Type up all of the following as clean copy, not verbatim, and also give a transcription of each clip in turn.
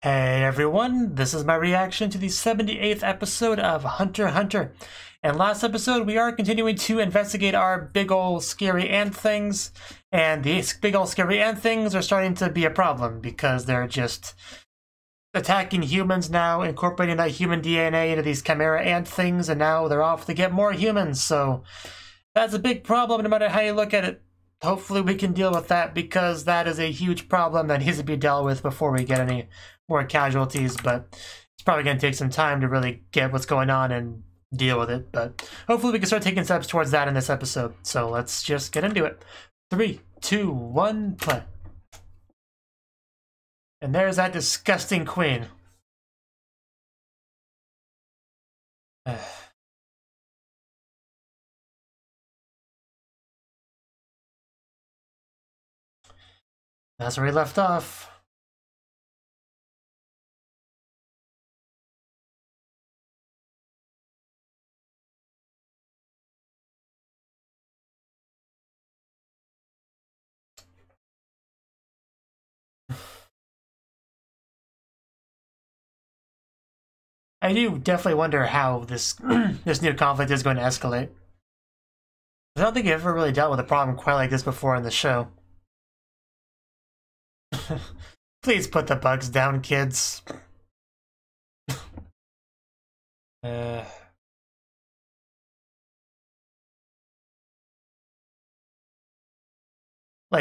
Hey everyone, this is my reaction to the 78th episode of Hunter x Hunter. And last episode, we are continuing to investigate our big ol' scary ant things. And these big ol' scary ant things are starting to be a problem because they're just attacking humans now, incorporating that human DNA into these chimera ant things, and now they're off to get more humans. So that's a big problem no matter how you look at it. Hopefully we can deal with that because that is a huge problem that needs to be dealt with before we get any more casualties, but it's probably going to take some time to really get what's going on and deal with it, but hopefully we can start taking steps towards that in this episode. So let's just get into it. 3, 2, 1, play. And there's that disgusting queen. That's where we left off. I do definitely wonder how this this new conflict is going to escalate. I don't think I've ever really dealt with a problem quite like this before in the show. Please put the bugs down, kids. Like,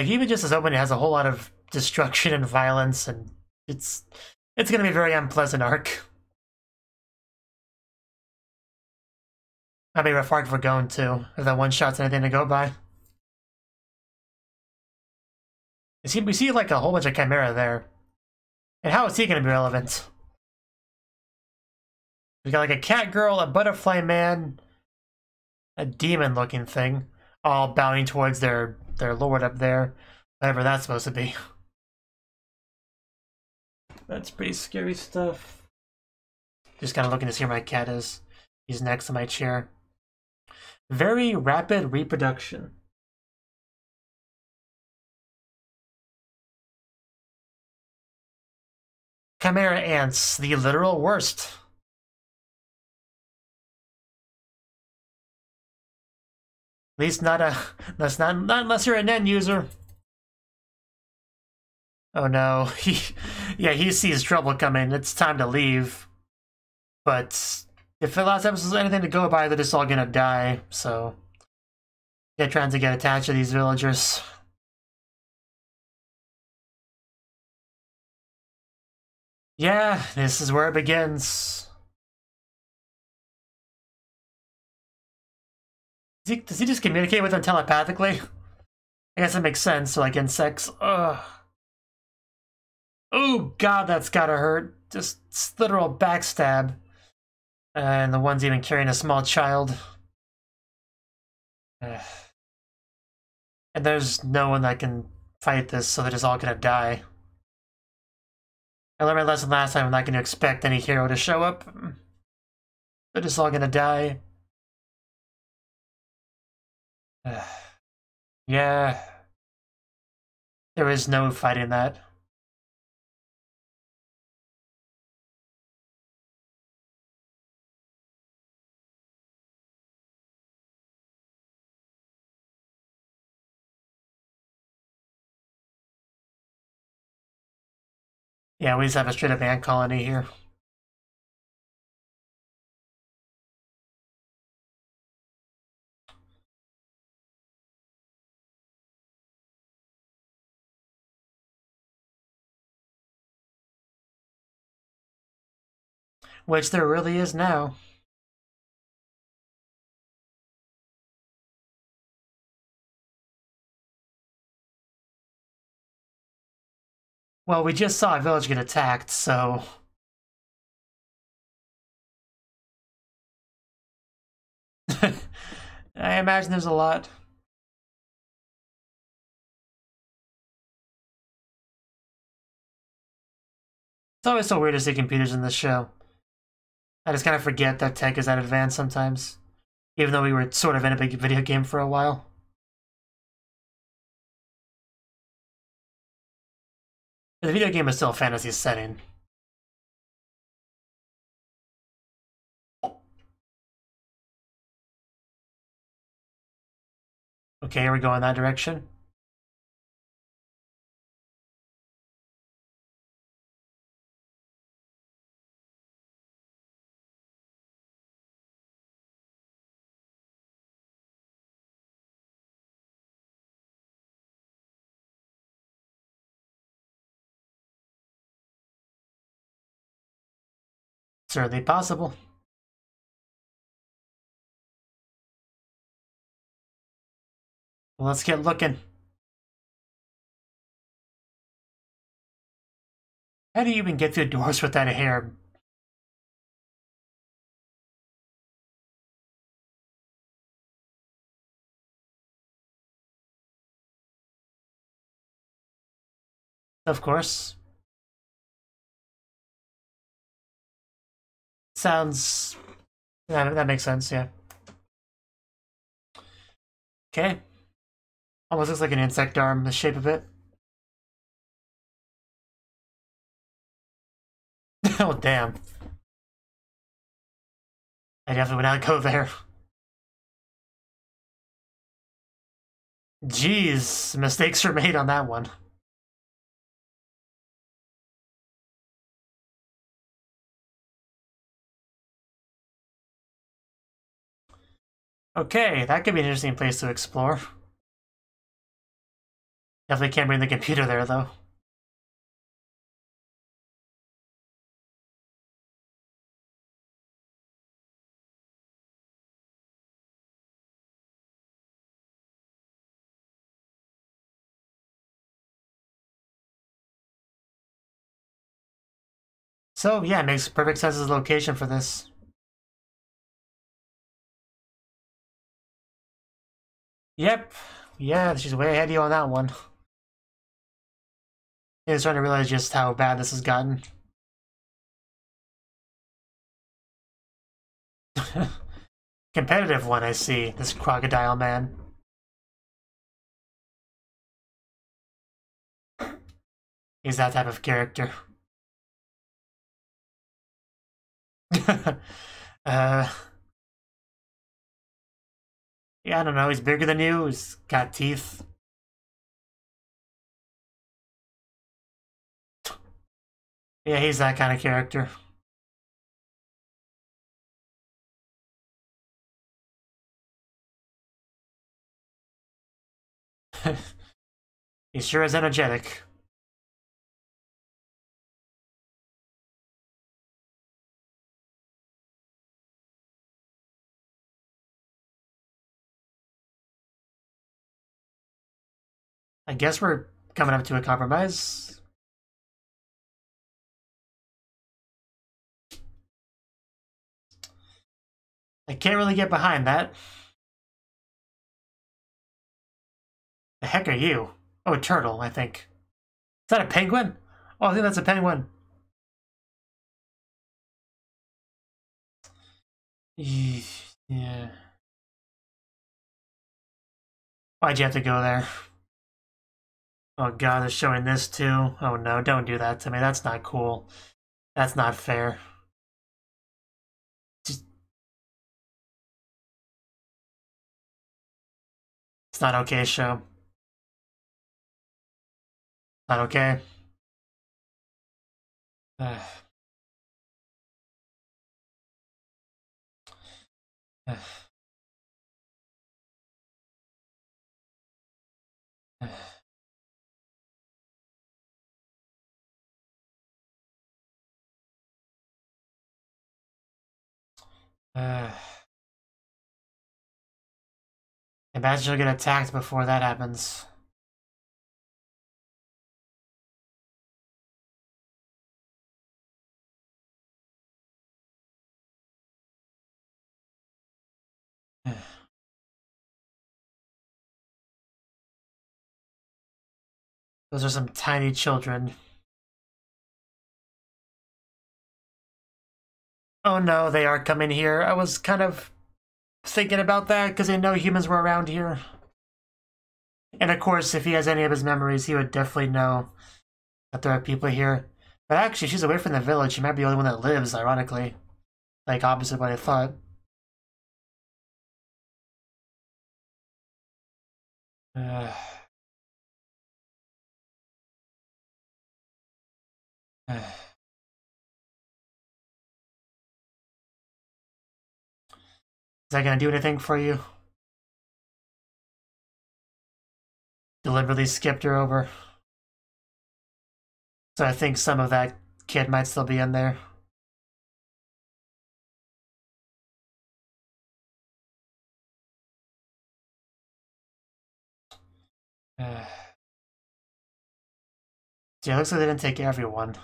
even just this opening has a whole lot of destruction and violence, and it's gonna be a very unpleasant arc. That'd be a rough arc for going to, if that one shot's anything to go by. We see like a whole bunch of chimera there. And how is he gonna be relevant? We got like a cat girl, a butterfly man, a demon looking thing, all bowing towards their lord up there, whatever that's supposed to be. That's pretty scary stuff. Just kind of looking to see where my cat is. He's next to my chair. Very rapid reproduction. Chimera ants, the literal worst. At least not unless you're an end user. Oh no, he sees trouble coming. It's time to leave. But if the last episode is anything to go by, they're just all gonna die. So they're trying to get attached to these villagers. Yeah, this is where it begins. Does he just communicate with them telepathically? I guess that makes sense, so like insects. Ugh. Oh god, that's gotta hurt. Just literal backstab. And the one's even carrying a small child. And there's no one that can fight this, so they're just all gonna die. I learned my lesson last time, I'm not gonna expect any hero to show up. They're just all gonna die. Yeah. There is no fighting that. Yeah, we just have a straight up ant colony here. Which there really is now. Well, we just saw a village get attacked, so... I imagine there's a lot. It's always so weird to see computers in this show. I just kind of forget that tech is that advanced sometimes. Even though we were sort of in a big video game for a while. The video game is still a fantasy setting. Okay, here we go in that direction. Certainly possible. Well, let's get looking. How do you even get through doors with that hair? Of course. Sounds... that makes sense, yeah. Okay. Almost looks like an insect arm, the shape of it. Oh, damn. I definitely would not go there. Jeez, mistakes were made on that one. Okay, that could be an interesting place to explore. Definitely can't bring the computer there, though. So, yeah, it makes perfect sense as a location for this. Yep. Yeah, she's way ahead of you on that one. I was trying to realize just how bad this has gotten. Competitive one, I see. This crocodile man. He's that type of character. Yeah, I don't know. He's bigger than you. He's got teeth. Yeah, he's that kind of character. He sure is energetic. I guess we're coming up to a compromise. I can't really get behind that. The heck are you? Oh, a turtle, I think. Is that a penguin? Oh, I think that's a penguin. Yeah. Why'd you have to go there? Oh god, they're showing this too. Oh no, don't do that to me. That's not cool. That's not fair. Just... It's not okay, show. Not okay. Imagine you'll get attacked before that happens. Those are some tiny children. Oh no, they are coming here. I was kind of thinking about that because I know humans were around here. And of course, if he has any of his memories, he would definitely know that there are people here. But actually, she's away from the village. She might be the only one that lives, ironically. Like, opposite what I thought. Is that gonna do anything for you? Deliberately skipped her over. So I think some of that kid might still be in there. Yeah, it looks like they didn't take everyone.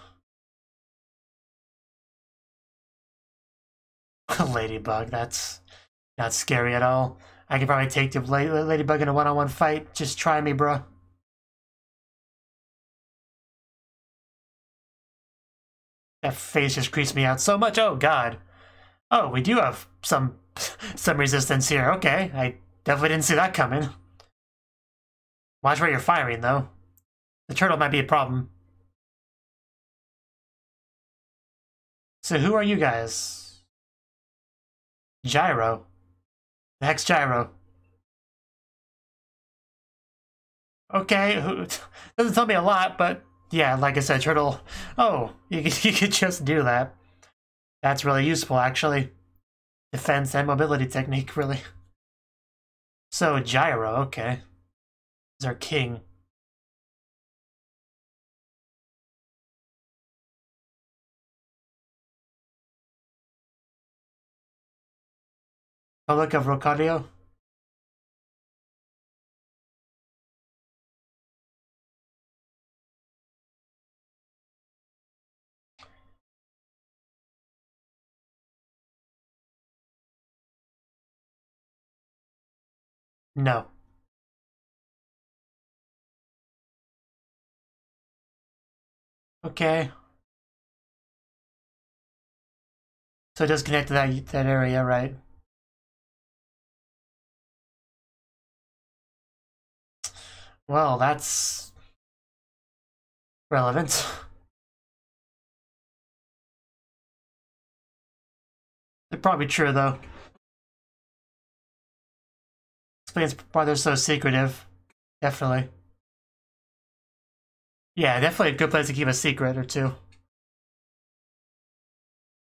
Ladybug, that's not scary at all. I could probably take the Ladybug in a one-on-one fight. Just try me, bro. That face just creeps me out so much. Oh, God. Oh, we do have some resistance here. Okay, I definitely didn't see that coming. Watch where you're firing, though. The turtle might be a problem. So who are you guys? Gyro. The heck's Gyro? Okay, doesn't tell me a lot, but yeah, like I said, turtle. Oh, you could just do that. That's really useful, actually. Defense and mobility technique, really. So, Gyro, okay. He's our king. Public of Rocario? No. Okay. So just connect to that area, right? Well, that's relevant. They're probably true, though. Explains why they're so secretive. Definitely. Yeah, definitely a good place to keep a secret or two.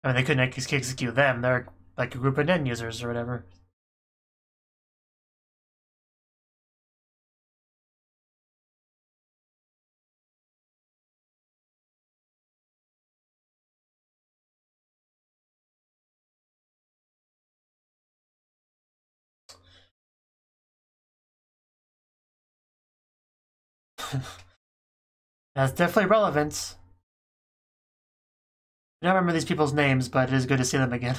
I mean, they couldn't execute them. They're like a group of end users or whatever. That's definitely relevant. I don't remember these people's names, but it is good to see them again.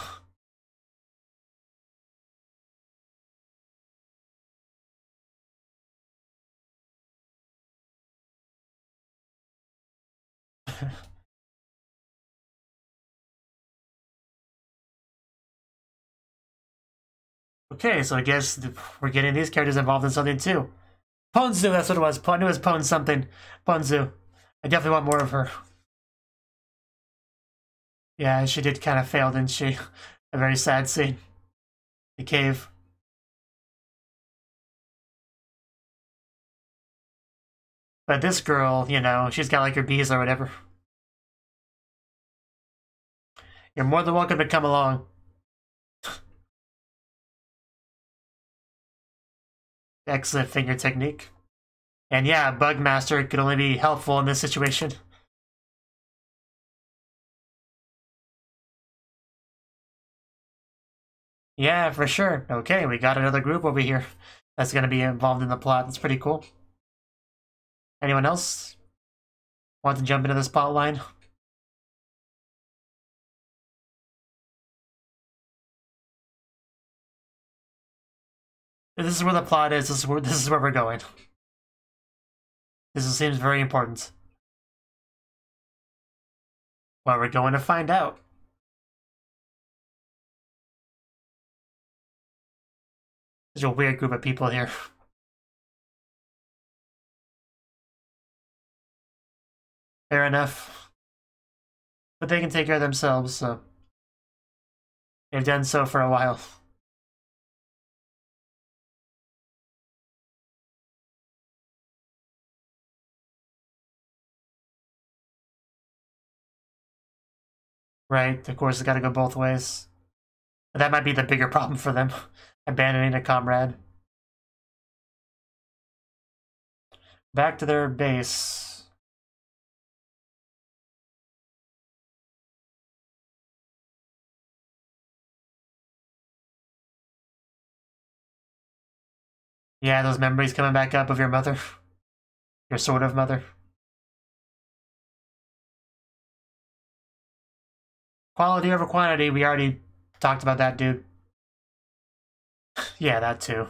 Okay, so I guess we're getting these characters involved in something too. Ponzu, that's what it was. I knew it was Pon something. Ponzu. I definitely want more of her. Yeah, she did kind of fail, didn't she? A very sad scene. The cave. But this girl, you know, she's got like her bees or whatever. You're more than welcome to come along. Excellent finger technique. And yeah, Bugmaster could only be helpful in this situation. Yeah, for sure. Okay, we got another group over here that's going to be involved in the plot. That's pretty cool. Anyone else want to jump into this plot line? This is where the plot is. This is where we're going. This seems very important. Well, we're going to find out. There's a weird group of people here. Fair enough. But they can take care of themselves, so... They've done so for a while. Right, of course, it's got to go both ways. That might be the bigger problem for them, abandoning a comrade. Back to their base. Yeah, those memories coming back up of your mother. Your sort of mother. Quality over quantity, we already talked about that, dude. Yeah, that too.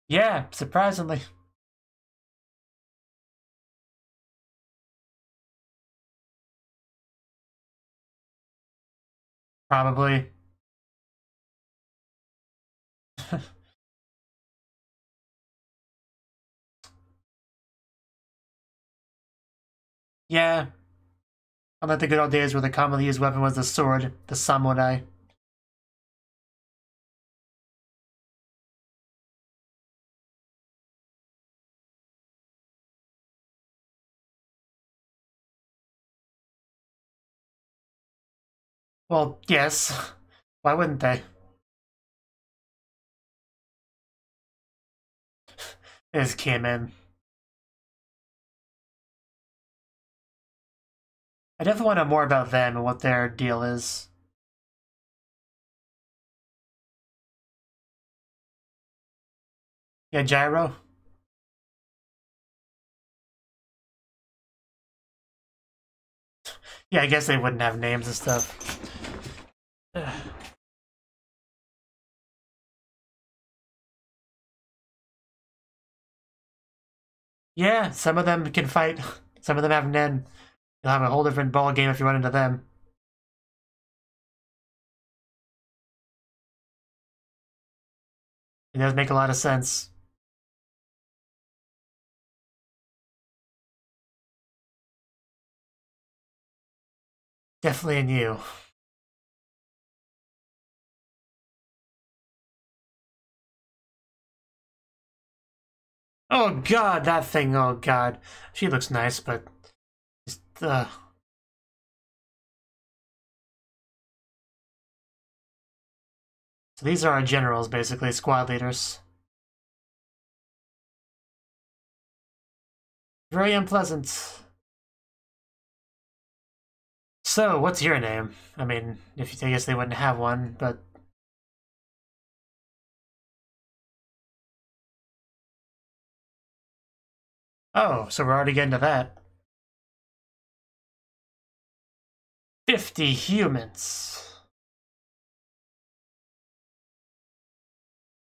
Yeah, surprisingly. Probably. Yeah. Unlike the good old days where the commonly used weapon was the sword, the samurai. Well, yes. Why wouldn't they? They just came in. I definitely want to know more about them and what their deal is. Yeah, Gyro? Yeah, I guess they wouldn't have names and stuff. Yeah, some of them can fight. Some of them have Nen. You'll have a whole different ball game if you run into them. It does make a lot of sense. Definitely in you. Oh god, that thing, oh god. She looks nice, but just, So these are our generals, basically, squad leaders. Very unpleasant. So, what's your name? I mean, I guess they wouldn't have one, but... Oh, so we're already getting to that. 50 humans.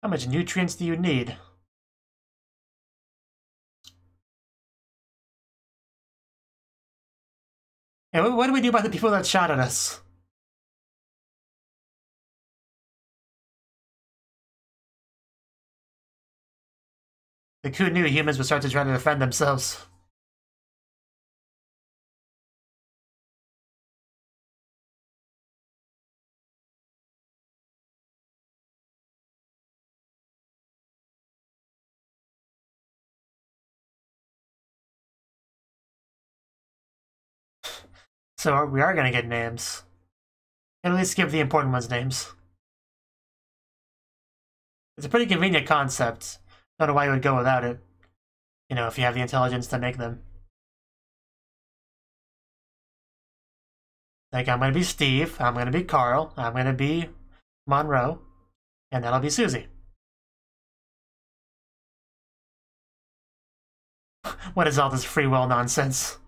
How much nutrients do you need? Hey, what do we do about the people that shot at us? The Kyuu knew humans would start to try to defend themselves. So we are gonna get names. At least give the important ones names. It's a pretty convenient concept. Don't know why you would go without it. You know, if you have the intelligence to make them. Like, I'm gonna be Steve, I'm gonna be Carl, I'm gonna be Monroe, and that'll be Susie. What is all this free will nonsense?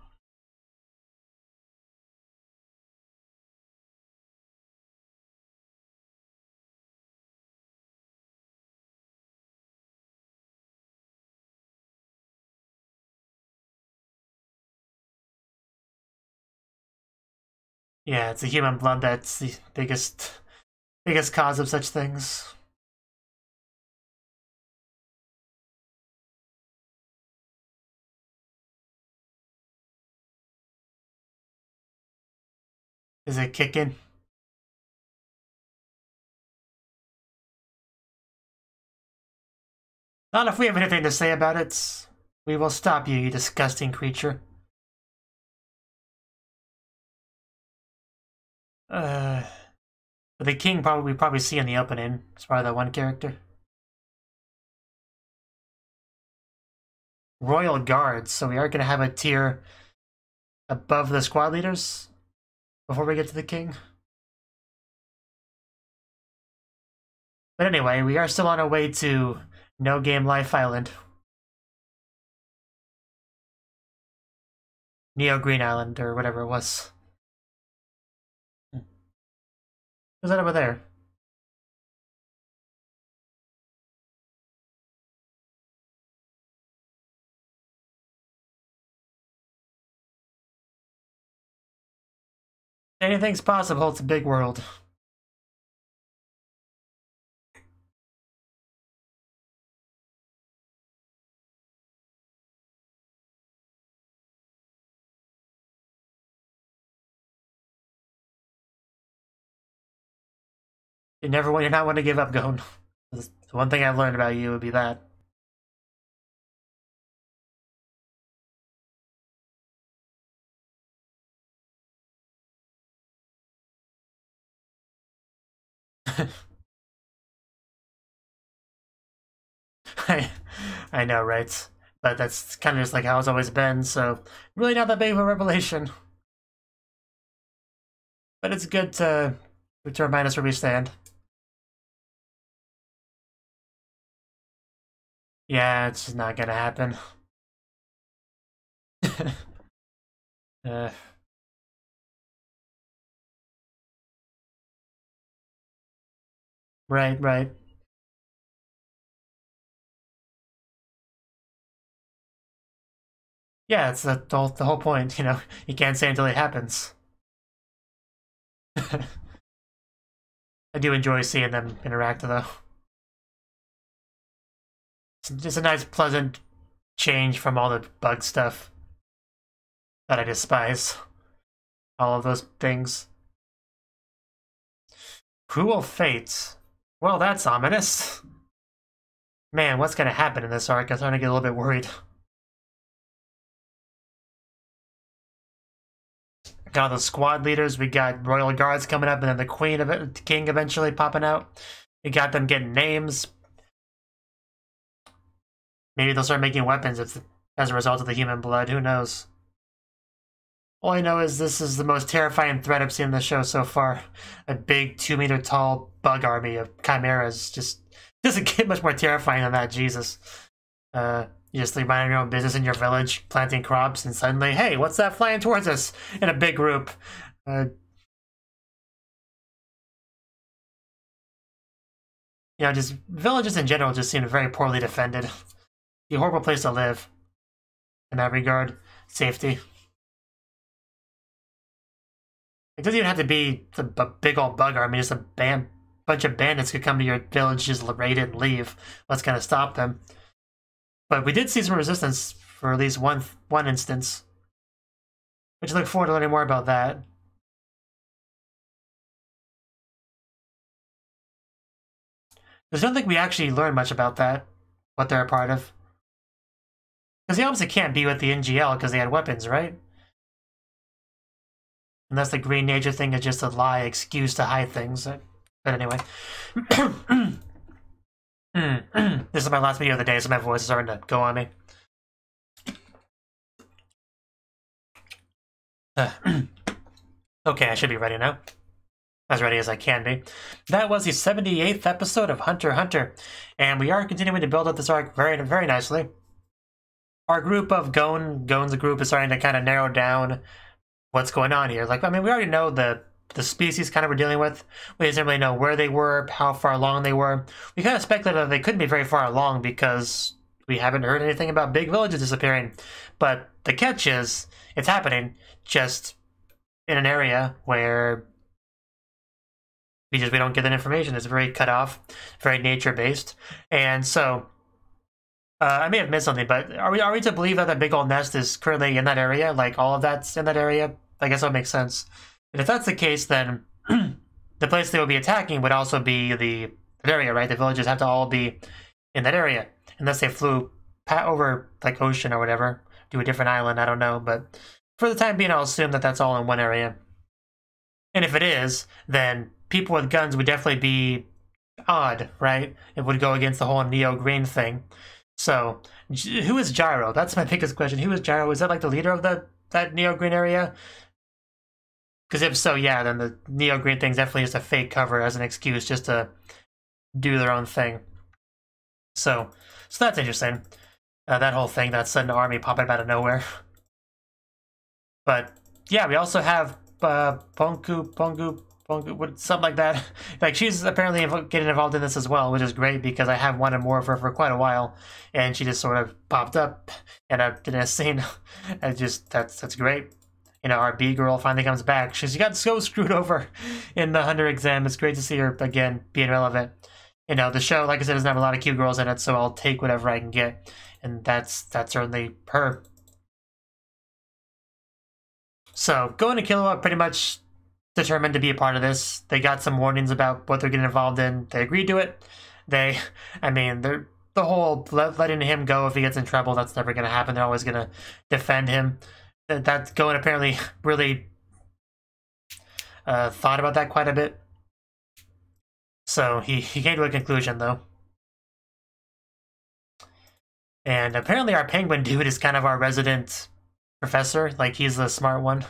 Yeah, it's the human blood that's the biggest cause of such things. Is it kicking? Not if we have anything to say about it. We will stop you, you disgusting creature. But the king we probably see in the opening as part of that one character. Royal Guards, so we are going to have a tier above the squad leaders before we get to the king. But anyway, we are still on our way to No Game Life Island. Neo Green Island, or whatever it was. Who's that over there? Anything's possible, it's a big world. You're not one to give up, Gon. The one thing I've learned about you would be that. I know, right? But that's kind of just like how it's always been, so really not that big of a revelation. But it's good to remind us where we stand. Yeah, it's just not gonna happen. Right. Yeah, it's the whole point, you know. You can't say until it happens. I do enjoy seeing them interact, though. It's just a nice, pleasant change from all the bug stuff that I despise. All of those things. Cruel Fate. Well, that's ominous. Man, what's gonna happen in this arc? I'm starting to get a little bit worried. Got all the squad leaders, we got royal guards coming up, and then the king eventually popping out. We got them getting names. Maybe they'll start making weapons as a result of the human blood, who knows? All I know is this is the most terrifying threat I've seen in the show so far. A big 2-meter tall bug army of chimeras just doesn't get much more terrifying than that, Jesus. You just mind your own business in your village, planting crops, and suddenly, hey, what's that flying towards us in a big group? You know, just villages in general just seem very poorly defended. A horrible place to live in that regard. Safety. It doesn't even have to be a big old bug army, just a bunch of bandits could come to your village, just raid it and leave. What's gonna stop them? But we did see some resistance for at least one instance. Which I look forward to learning more about that. I don't think we actually learned much about that, what they're a part of. Because they obviously can't be with the NGL because they had weapons, right? Unless the green nature thing is just a lie excuse to hide things. But anyway. This is my last video of the day, so my voice is starting to go on me. Okay, I should be ready now. As ready as I can be. That was the 78th episode of Hunter x Hunter, and we are continuing to build up this arc very, very nicely. Our group of Gon's group is starting to kind of narrow down what's going on here. Like, I mean, we already know the species kind of we're dealing with. We didn't really know where they were, how far along they were. We kind of speculated that they couldn't be very far along because we haven't heard anything about big villages disappearing. But the catch is, it's happening just in an area where we don't get that information. It's very cut off, very nature-based. And so, I may have missed something, but are we to believe that that big old nest is currently in that area? Like, all of that's in that area? I guess that would make sense. And if that's the case, then the place they would be attacking would also be the area, right? The villages have to all be in that area, unless they flew over like ocean or whatever, do a different island. I don't know, but for the time being, I'll assume that that's all in one area. And if it is, then people with guns would definitely be odd, right? It would go against the whole neo-green thing. So, who is Gyro? That's my biggest question. Who is Gyro? Is that like the leader of that neo-green area? Because if so, yeah, then the neo-green thing's definitely just a fake cover as an excuse just to do their own thing. So that's interesting. That whole thing, that sudden army popping up out of nowhere. But yeah, we also have Pongu, something like that. Like, she's apparently getting involved in this as well, which is great because I have wanted more of her for quite a while, and she just sort of popped up in a scene. And just that's great. You know, our B girl finally comes back. She got so screwed over in the Hunter exam. It's great to see her again being relevant. You know, the show, like I said, doesn't have a lot of cute girls in it, so I'll take whatever I can get, and that's certainly her. So, Go and Killua pretty much determined to be a part of this. They got some warnings about what they're getting involved in. They agreed to it. They're the whole letting him go if he gets in trouble, that's never going to happen. They're always going to defend him. That Goen apparently really thought about that quite a bit. So he came to a conclusion, though. And apparently our penguin dude is kind of our resident professor. Like, he's the smart one.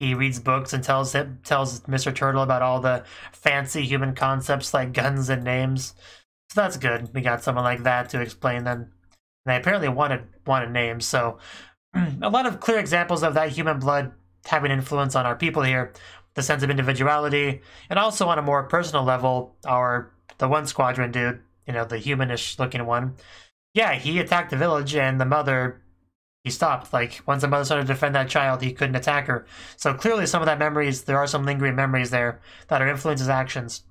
He reads books and tells Mr. Turtle about all the fancy human concepts like guns and names. So that's good. We got someone like that to explain them. And they apparently wanted names, so a lot of clear examples of that human blood having influence on our people here, the sense of individuality, and also on a more personal level, the one squadron dude, you know, the humanish looking one. Yeah, he attacked the village, and the mother, he stopped. Like, once the mother started to defend that child, he couldn't attack her. So clearly some of that there are some lingering memories there that are influencing his actions,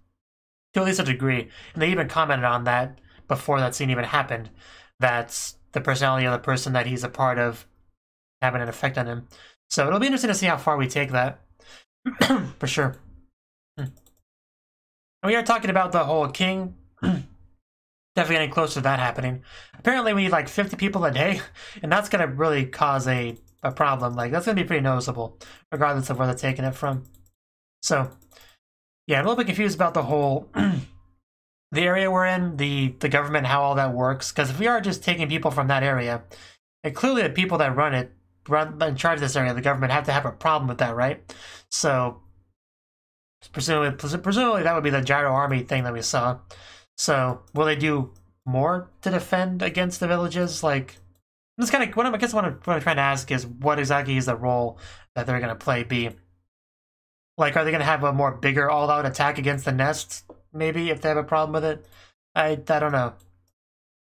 to at least a degree. And they even commented on that before that scene even happened. That's the personality of the person that he's a part of having an effect on him. So it'll be interesting to see how far we take that. For sure. And we are talking about the whole king. Definitely getting close to that happening. Apparently we need like 50 people a day, and that's going to really cause a problem. Like, that's going to be pretty noticeable, regardless of where they're taking it from. So, yeah, I'm a little bit confused about the whole the area we're in, the government, how all that works. Because if we are just taking people from that area, and clearly the people that run in charge of this area, the government, have to have a problem with that, right? So presumably that would be the Gyro army thing that we saw. So will they do more to defend against the villages? Like, this kind of what I'm trying to ask is, what exactly is the role that they're going to play be? Like, are they going to have a more bigger all-out attack against the nests? Maybe, if they have a problem with it. I don't know.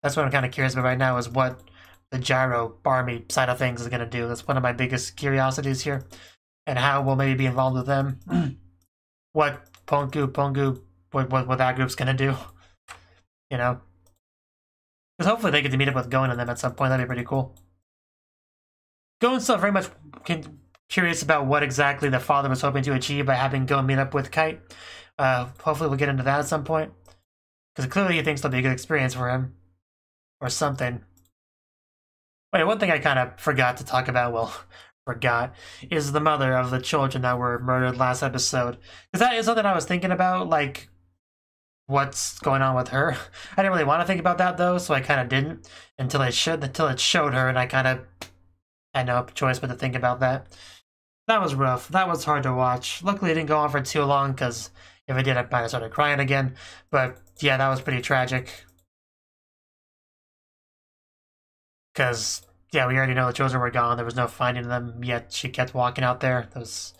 That's what I'm kind of curious about right now, is what the Gyro army side of things is going to do. That's one of my biggest curiosities here, and how we'll maybe be involved with them. What Pongu, what that group's going to do, you know? Because hopefully they get to meet up with Goen and them at some point. That'd be pretty cool. Goen's still very much curious about what exactly the father was hoping to achieve by having Goen meet up with Kite. Hopefully we'll get into that at some point, because clearly he thinks it'll be a good experience for him, or something. Wait, one thing I kind of forgot to talk about, is the mother of the children that were murdered last episode. Because that is something I was thinking about, like, what's going on with her. I didn't really want to think about that, though, so I kind of didn't until it showed her, and I kind of had no choice but to think about that. That was rough. That was hard to watch. Luckily, it didn't go on for too long, because if it did, I might have started crying again. But, yeah, that was pretty tragic. Because, yeah, we already know the children were gone. There was no finding them, yet she kept walking out there. It's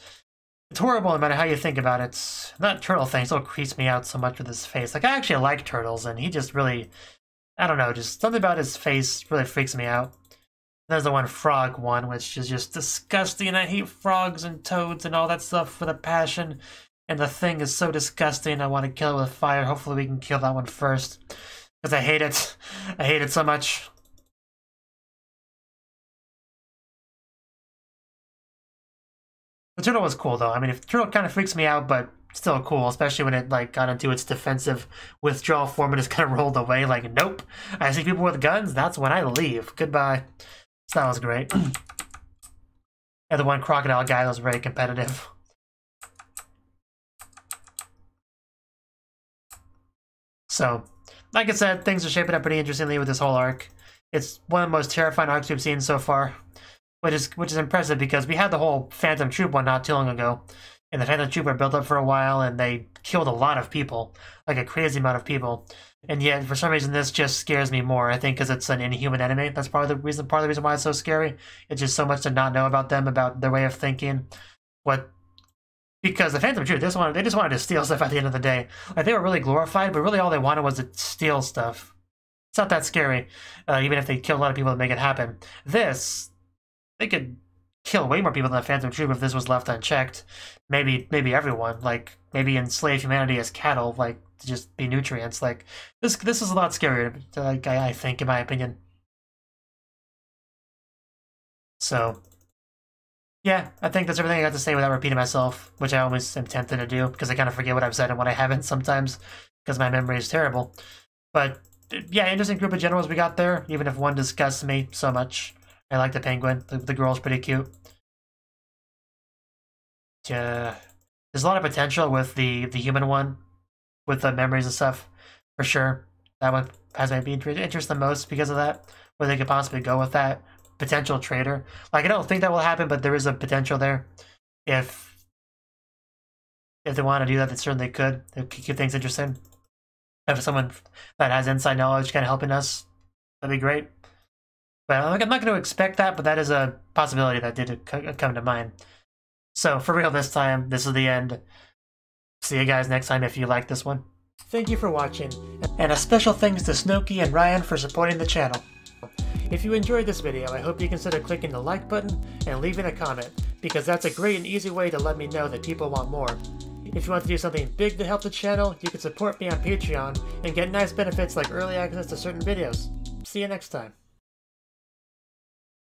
horrible no matter how you think about it. That turtle thing still creeps me out so much with his face. Like, I actually like turtles, and he just really, I don't know, just something about his face really freaks me out. There's the one frog one, which is just disgusting, and I hate frogs and toads and all that stuff with a passion. And the thing is so disgusting, I want to kill it with fire. Hopefully we can kill that one first, because I hate it. I hate it so much. The turtle was cool, though. I mean, the turtle kind of freaks me out, but still cool, especially when it like got into its defensive withdrawal form and just kind of rolled away. Like, nope, I see people with guns. That's when I leave. Goodbye. So that was great. And the one crocodile guy was very competitive. So, like I said, things are shaping up pretty interestingly with this whole arc. It's one of the most terrifying arcs we've seen so far, which is impressive because we had the whole Phantom Troop one not too long ago, and the Phantom Troop were built up for a while, and they killed a lot of people, like a crazy amount of people. And yet, for some reason, this just scares me more. I think because it's an inhuman enemy. That's part of the reason why it's so scary. It's just so much to not know about them, about their way of thinking, because the Phantom Troop, they just wanted to steal stuff at the end of the day. Like, they were really glorified, but really all they wanted was to steal stuff. It's not that scary, even if they kill a lot of people to make it happen. This, they could kill way more people than the Phantom Troop if this was left unchecked. Maybe everyone, like, maybe enslave humanity as cattle, like, to just be nutrients. Like, this is a lot scarier, like, I think, in my opinion. So, yeah, I think that's everything I got to say without repeating myself, which I always am tempted to do, because I kind of forget what I've said and what I haven't sometimes, because my memory is terrible. But, yeah, interesting group of generals we got there, even if one disgusts me so much. I like the penguin. The girl's pretty cute. There's a lot of potential with the human one, with the memories and stuff, for sure. That one has my interest the most because of that, where they could possibly go with that potential traitor. Like, I don't think that will happen, but there is a potential there. If they want to do that, they certainly could. It could keep things interesting. If someone that has inside knowledge kind of helping us, that'd be great. But I'm not going to expect that, but that is a possibility that did come to mind. So, for real this time, this is the end. See you guys next time if you like this one. Thank you for watching, and a special thanks to Cnouki and Ryan for supporting the channel. If you enjoyed this video, I hope you consider clicking the like button and leaving a comment, because that's a great and easy way to let me know that people want more. If you want to do something big to help the channel, you can support me on Patreon and get nice benefits like early access to certain videos. See you next time.